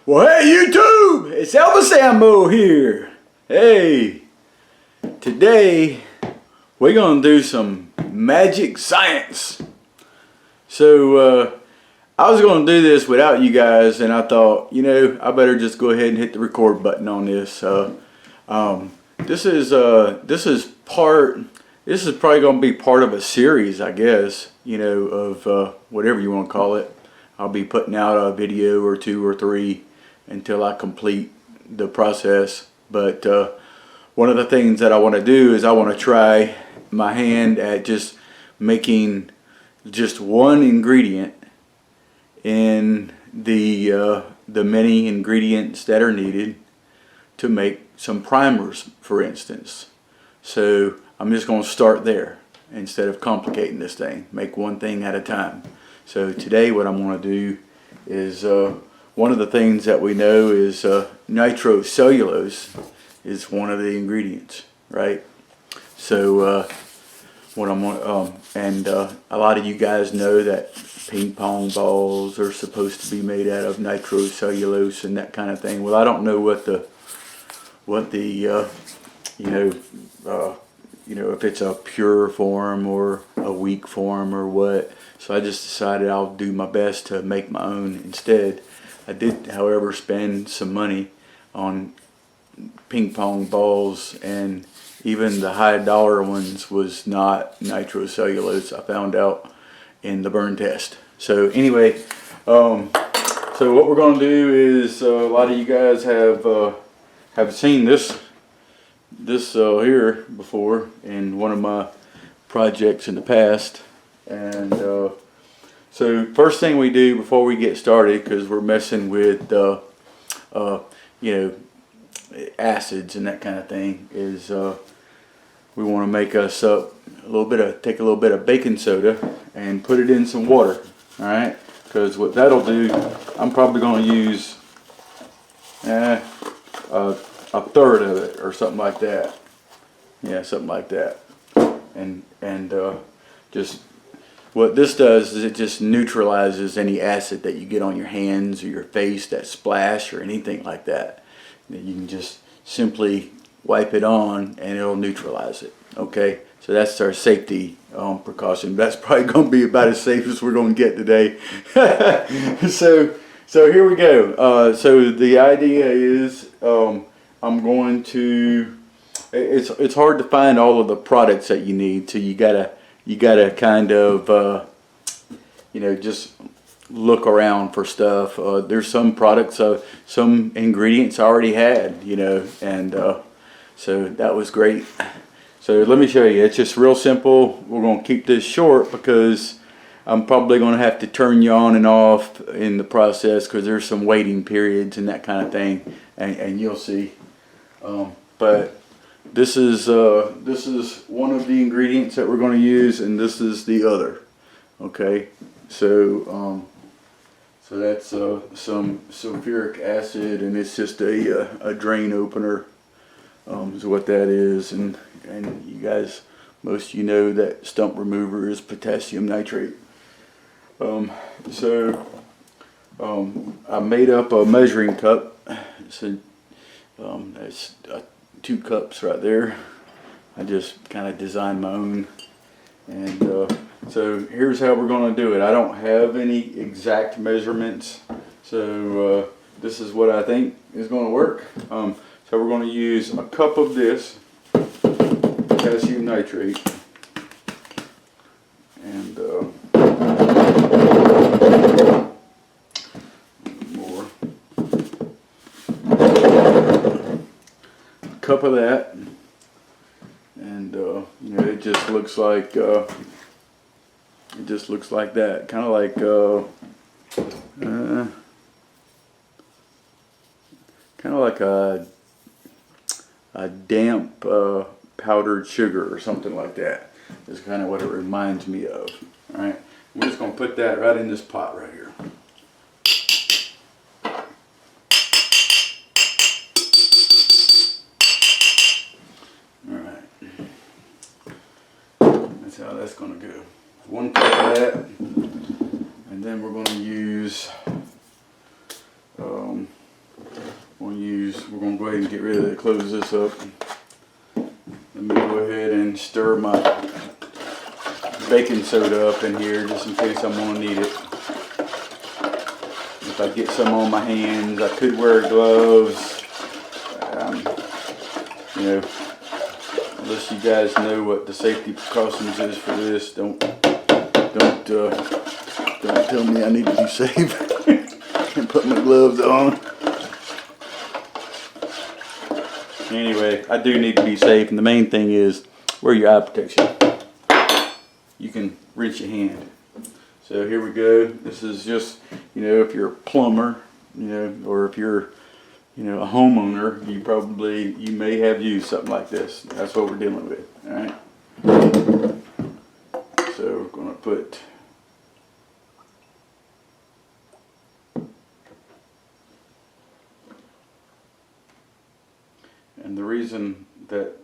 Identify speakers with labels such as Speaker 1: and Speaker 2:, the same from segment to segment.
Speaker 1: Well, hey YouTube, it's Elvis Ammo here. Hey, today we're gonna do some magic science. So I was gonna do this without you guys, and I thought, I better just go ahead and hit the record button on this. This is probably gonna be part of a series, I guess. Of whatever you want to call it. I'll be putting out a video or two or three until I complete the process. But one of the things that I want to do is I want to try my hand at just making just one ingredient in the many ingredients that are needed to make some primers, for instance. So I'm just going to start there instead of complicating this thing. Make one thing at a time. So today what I'm going to do is one of the things that we know is nitrocellulose is one of the ingredients, right? So what I'm and a lot of you guys know that ping pong balls are supposed to be made out of nitrocellulose and that kind of thing. Well, I don't know what the if it's a pure form or a weak form or what. So I just decided I'll do my best to make my own instead. I did, however, spend some money on ping pong balls, and even the high dollar ones was not nitrocellulose. I found out in the burn test. So anyway, so what we're going to do is a lot of you guys have seen this here before in one of my projects in the past. And so first thing we do before we get started, because we're messing with acids and that kind of thing, is we want to make us up take a little bit of baking soda and put it in some water. All right, because what that'll do, I'm probably going to use a third of it or something like that. Yeah, something like that. And just what this does is it just neutralizes any acid that you get on your hands or your face, that splash or anything like that. You can just simply wipe it on and it'll neutralize it. Okay, so that's our safety precaution. That's probably going to be about as safe as we're going to get today. So here we go. So the idea is I'm going to. It's hard to find all of the products that you need, so you gotta kind of just look around for stuff. There's some products, some ingredients I already had, and so that was great. So let me show you. It's just real simple. We're going to keep this short because I'm probably going to have to turn you on and off in the process because there's some waiting periods and that kind of thing, and you'll see. But this is one of the ingredients that we're going to use, and this is the other. Okay, so that's some sulfuric acid, and it's just a drain opener. Is what that is, and you guys, most of you know that stump remover is potassium nitrate. So I made up a measuring cup. So that's 2 cups right there. I just kind of designed my own, and so here's how we're going to do it. I don't have any exact measurements, so this is what I think is going to work. So we're going to use a cup of this potassium nitrate, and more. A cup of that, and it just looks like that, kind of like a damp powdered sugar or something like that. Is kind of what it reminds me of. All right, we're just going to put that right in this pot right here. All right, that's how that's going to go. 1 cup of that, and then we're going to use we're going to go ahead and get rid of it, close this up. Let me go ahead and stir my baking soda up in here just in case I'm going to need it. If I get some on my hands, I could wear gloves. You know, unless you guys know what the safety precautions is for this, don't tell me I need to be safe. Can't put my gloves on. Anyway, I do need to be safe, and the main thing is wear your eye protection. You can rinse your hand. So here we go. This is just, you know, if you're a plumber, you know, or if you're, you know, a homeowner, you may have used something like this. That's what we're dealing with. All right. So we're going to put and the reason that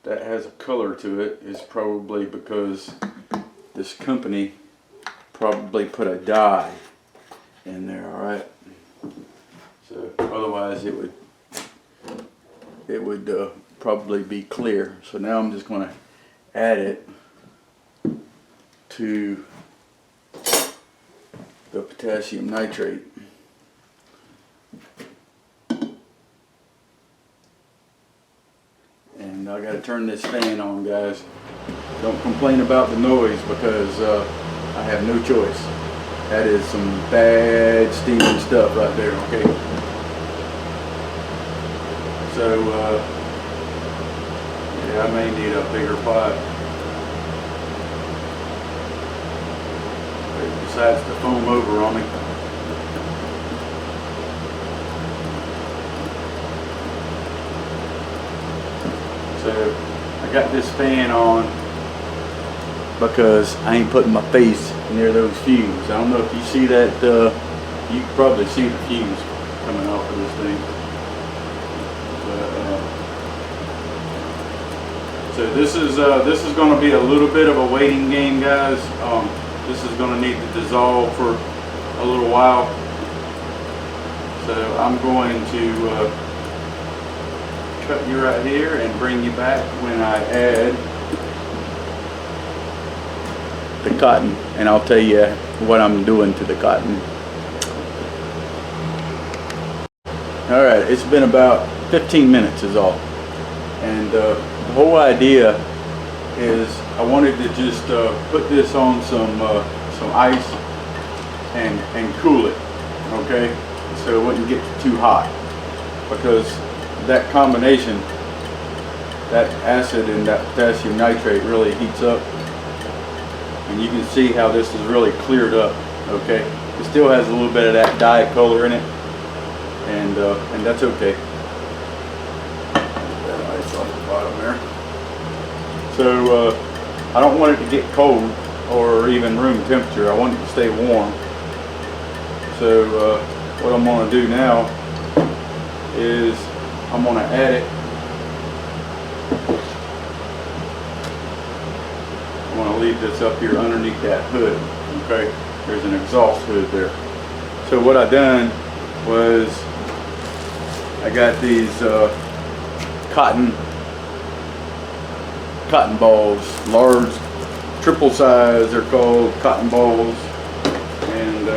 Speaker 1: has a color to it is probably because this company probably put a dye in there, all right? So otherwise it would probably be clear. So now I'm just going to add it to the potassium nitrate. And I got to turn this fan on, guys. Don't complain about the noise because I have no choice. That is some bad steaming stuff right there, okay? So, yeah, I may need a bigger pot. It decides to foam over on me. So, I got this fan on because I ain't putting my face near those fumes. I don't know if you see that, you can probably see the fumes coming off of this thing. So this is going to be a little bit of a waiting game, guys. This is going to need to dissolve for a little while. So I'm going to cut you right here and bring you back when I add the cotton, and I'll tell you what I'm doing to the cotton. Alright, it's been about 15 minutes is all, and the whole idea is I wanted to just put this on some ice and cool it, okay, so it wouldn't get too hot, because that combination, that acid and that potassium nitrate really heats up. And you can see how this is really cleared up, okay? It still has a little bit of that dye color in it, and that's okay. That ice on the bottom there. So I don't want it to get cold or even room temperature. I want it to stay warm. So what I'm going to do now is I'm going to add it. I'm going to leave this up here underneath that hood, okay? There's an exhaust hood there. So what I done was I got these cotton balls, large, triple size, they're called cotton balls, and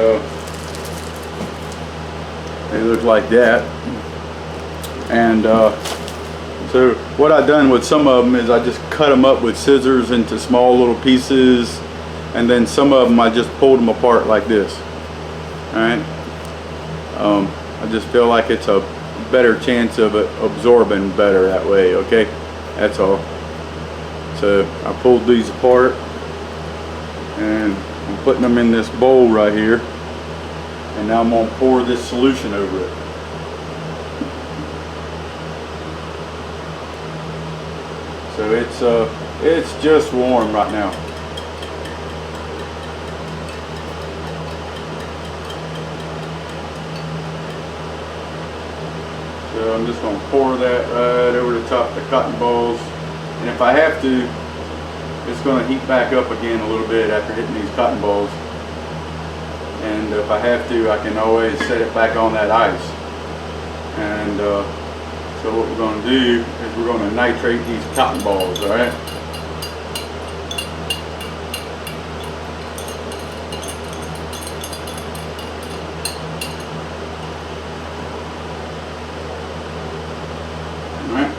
Speaker 1: they look like that. And so what I done with some of them is I just cut them up with scissors into small little pieces, and then some of them I just pulled them apart like this. Alright, I just feel like it's a better chance of it absorbing better that way, okay? That's all. So I pulled these apart and I'm putting them in this bowl right here, and now I'm going to pour this solution over it. So it's just warm right now. So I'm just going to pour that right over the top of the cotton balls, and if I have to, it's going to heat back up again a little bit after hitting these cotton balls, and if I have to, I can always set it back on that ice. And so what we're going to do is we're going to nitrate these cotton balls, all right? All right,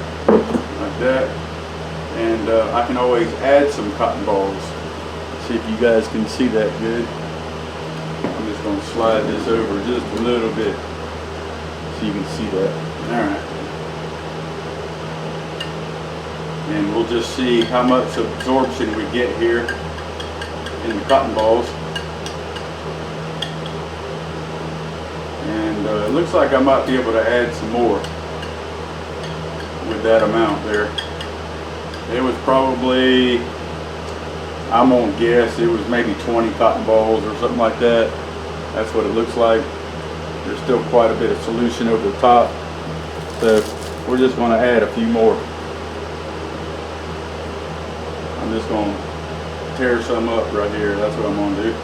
Speaker 1: like that. And I can always add some cotton balls. See if you guys can see that good. I'm just going to slide this over just a little bit so you can see that. Alright. And we'll just see how much absorption we get here in the cotton balls. And it looks like I might be able to add some more with that amount there. It was probably, I'm gonna guess, it was maybe 20 cotton balls or something like that. That's what it looks like. There's still quite a bit of solution over the top. So we're just gonna add a few more. I'm just gonna tear some up right here. That's what I'm gonna do.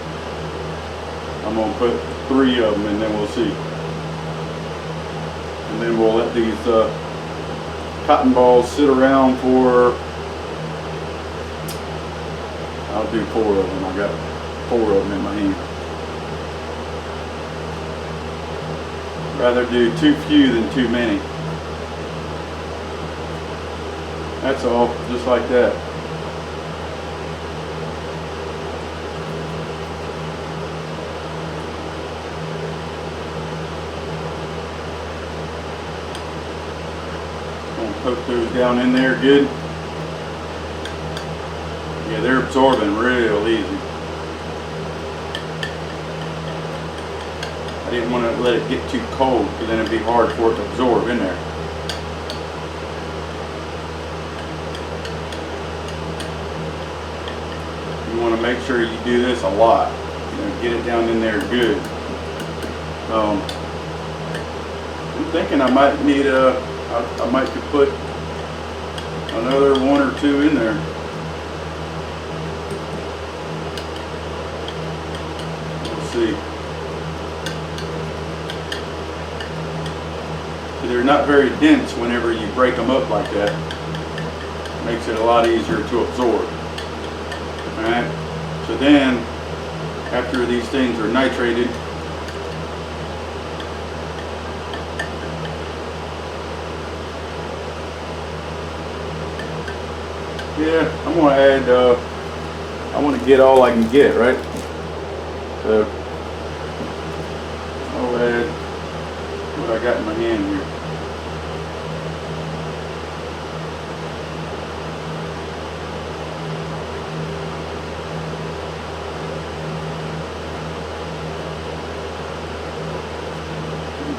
Speaker 1: I'm gonna put 3 of them and then we'll see. And then we'll let these cotton balls sit around for, I'll do 4 of them. I got 4 of them in my hand. Rather do too few than too many. That's all, just like that. Gonna poke those down in there good. Yeah, they're absorbing real easy. I didn't want to let it get too cold because then it'd be hard for it to absorb in there. You want to make sure you do this a lot. You know, get it down in there good. I'm thinking I might need I might could put another 1 or 2 in there. See. So they're not very dense whenever you break them up like that. Makes it a lot easier to absorb. Alright, so then after these things are nitrated, yeah, I'm going to add, I want to get all I can get, right? So I'll add what I got in my hand here.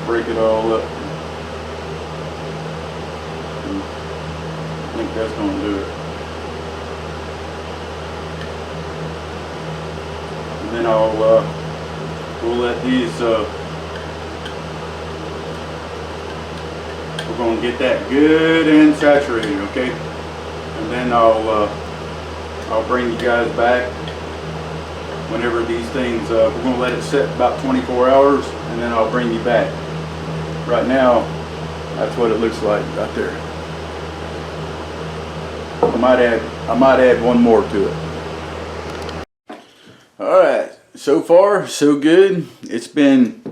Speaker 1: Break it all up. I think that's going to do it. And then we'll let these, we're going to get that good and saturated, okay? And then I'll bring you guys back whenever these things, we're going to let it sit about 24 hours and then I'll bring you back. Right now, that's what it looks like right there. I might add 1 more to it. Alright, so far so good. It's been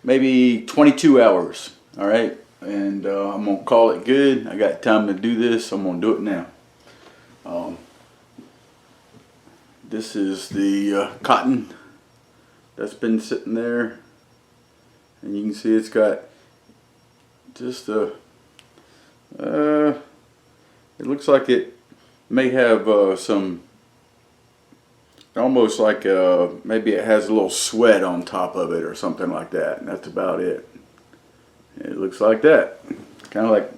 Speaker 1: maybe 22 hours. Alright, and I'm going to call it good. I got time to do this, so I'm going to do it now. This is the cotton that's been sitting there. And you can see it's got just a, it looks like it may have some, almost like maybe it has a little sweat on top of it or something like that, and that's about it. It looks like that, kind of like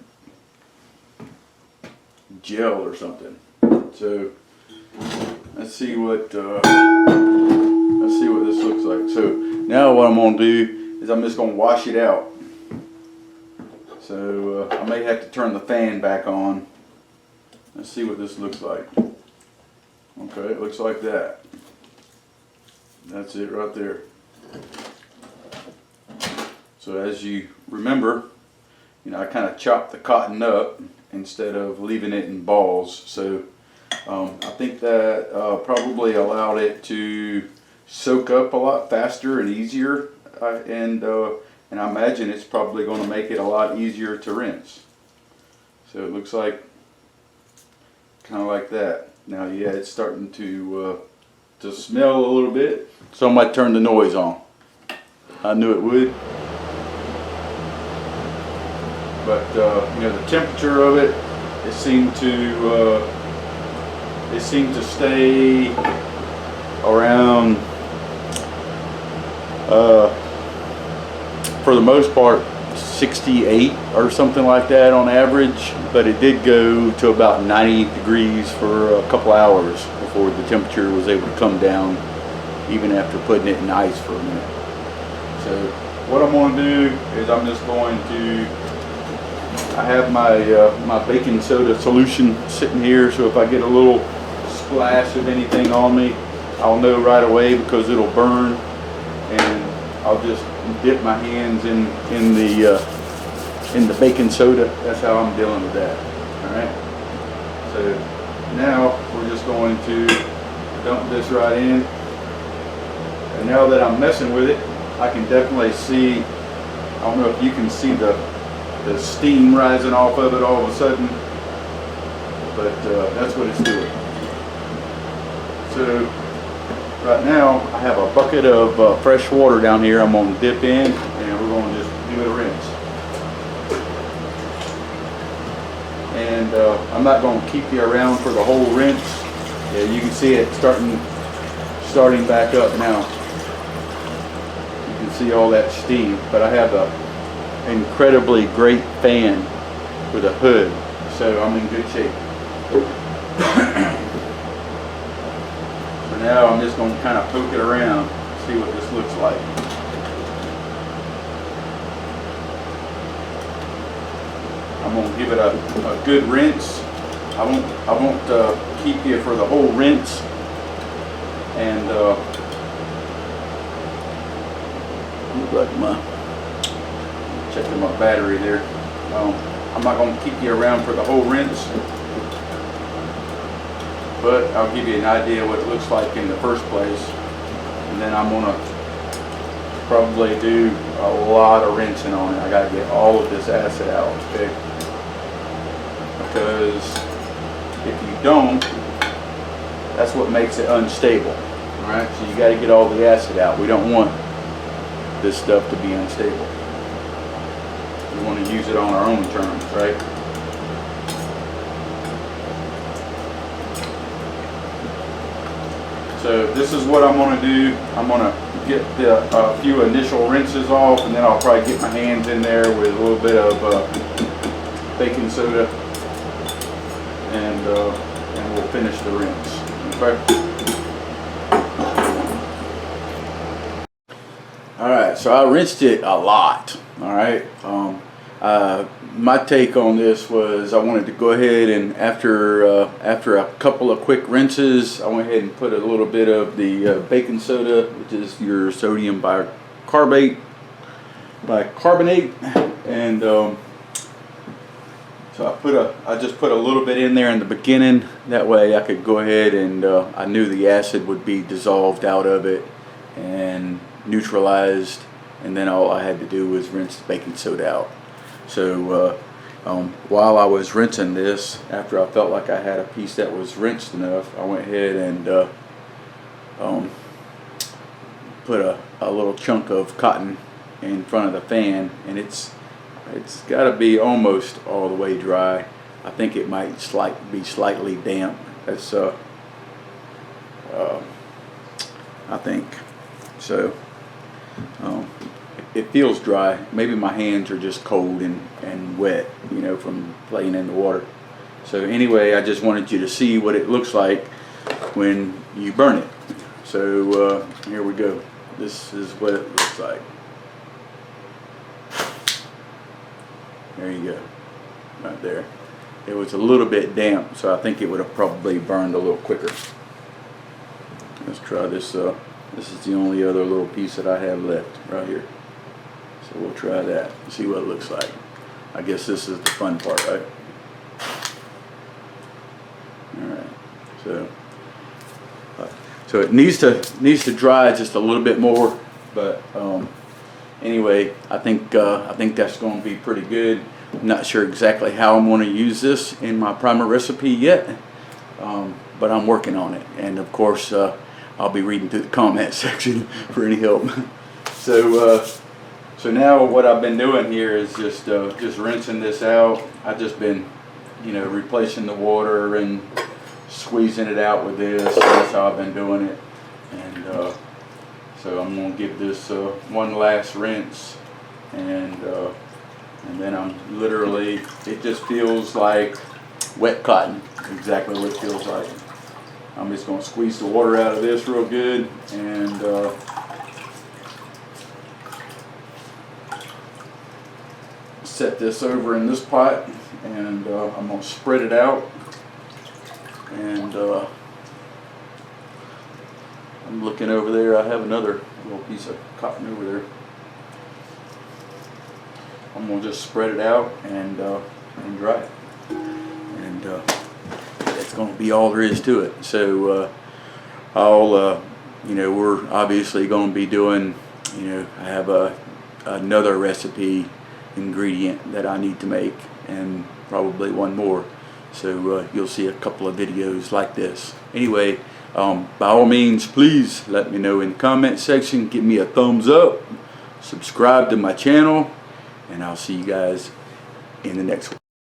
Speaker 1: gel or something. So let's see what this looks like. So now what I'm going to do is I'm just going to wash it out. So I may have to turn the fan back on. Let's see what this looks like. Okay, it looks like that. That's it right there. So as you remember, you know, I kind of chopped the cotton up instead of leaving it in balls. So I think that probably allowed it to soak up a lot faster and easier, and I imagine it's probably going to make it a lot easier to rinse. So it looks like kind of like that. Now, yeah, it's starting to smell a little bit, so I might turn the noise on. I knew it would. But you know, the temperature of it, it seemed to stay around, for the most part, 68 or something like that on average. But it did go to about 90 degrees for a couple hours before the temperature was able to come down, even after putting it in ice for a minute. So what I'm going to do is I'm just going to, I have my my baking soda solution sitting here, so if I get a little splash of anything on me, I'll know right away because it'll burn, and I'll just dip my hands in the baking soda. That's how I'm dealing with that. All right. So now we're just going to dump this right in, and now that I'm messing with it, I can definitely see. I don't know if you can see the steam rising off of it all of a sudden, but that's what it's doing. So right now I have a bucket of fresh water down here. I'm going to dip in, and we're going to just do a rinse. And I'm not going to keep you around for the whole rinse. Yeah, you can see it starting back up now. You can see all that steam, but I have a incredibly great fan with a hood, so I'm in good shape. So now I'm just going to kind of poke it around, see what this looks like. I'm going to give it a good rinse. I won't keep you for the whole rinse, and look like checking my battery there. I'm not going to keep you around for the whole rinse, but I'll give you an idea what it looks like in the first place, and then I'm going to probably do a lot of rinsing on it. I got to get all of this acid out, okay? Because if you don't, that's what makes it unstable. All right, so you got to get all the acid out. We don't want this stuff to be unstable. We want to use it on our own terms, right? So this is what I'm going to do. I'm going to get a few initial rinses off, and then I'll probably get my hands in there with a little bit of baking soda, and we'll finish the rinse. Okay. All right, so I rinsed it a lot. All right. My take on this was I wanted to go ahead and after a couple of quick rinses, I went ahead and put a little bit of the baking soda, which is your sodium bicarbonate, and so I just put a little bit in there in the beginning. That way I could go ahead and I knew the acid would be dissolved out of it and neutralized, and then all I had to do was rinse the baking soda out. So while I was rinsing this, after I felt like I had a piece that was rinsed enough, I went ahead and put a little chunk of cotton in front of the fan, and it's got to be almost all the way dry. I think it might be slightly damp. That's I think so. It feels dry. Maybe my hands are just cold and wet, you know, from playing in the water. So anyway, I just wanted you to see what it looks like when you burn it. So here we go. This is what it looks like. There you go, right there. It was a little bit damp, so I think it would have probably burned a little quicker. Let's try this. This is the only other little piece that I have left right here. So we'll try that and see what it looks like. I guess this is the fun part, right? Alright, so it needs to dry just a little bit more, but anyway, I think that's going to be pretty good. I'm not sure exactly how I'm going to use this in my primer recipe yet, but I'm working on it, and of course I'll be reading through the comment section for any help. So now what I've been doing here is just rinsing this out. I've just been, replacing the water and squeezing it out with this. So that's how I've been doing it. And so I'm gonna give this one last rinse, and then I'm literally, it just feels like wet cotton, exactly what it feels like. I'm just gonna squeeze the water out of this real good, and set this over in this pot, and I'm gonna spread it out, and I'm looking over there. I have another little piece of cotton over there. I'm gonna just spread it out and dry it, and that's gonna be all there is to it. So we're obviously gonna be doing, I have another recipe ingredient that I need to make, and probably one more. So you'll see a couple of videos like this. Anyway, by all means, please let me know in the comment section. Give me a thumbs up, subscribe to my channel, and I'll see you guys in the next one.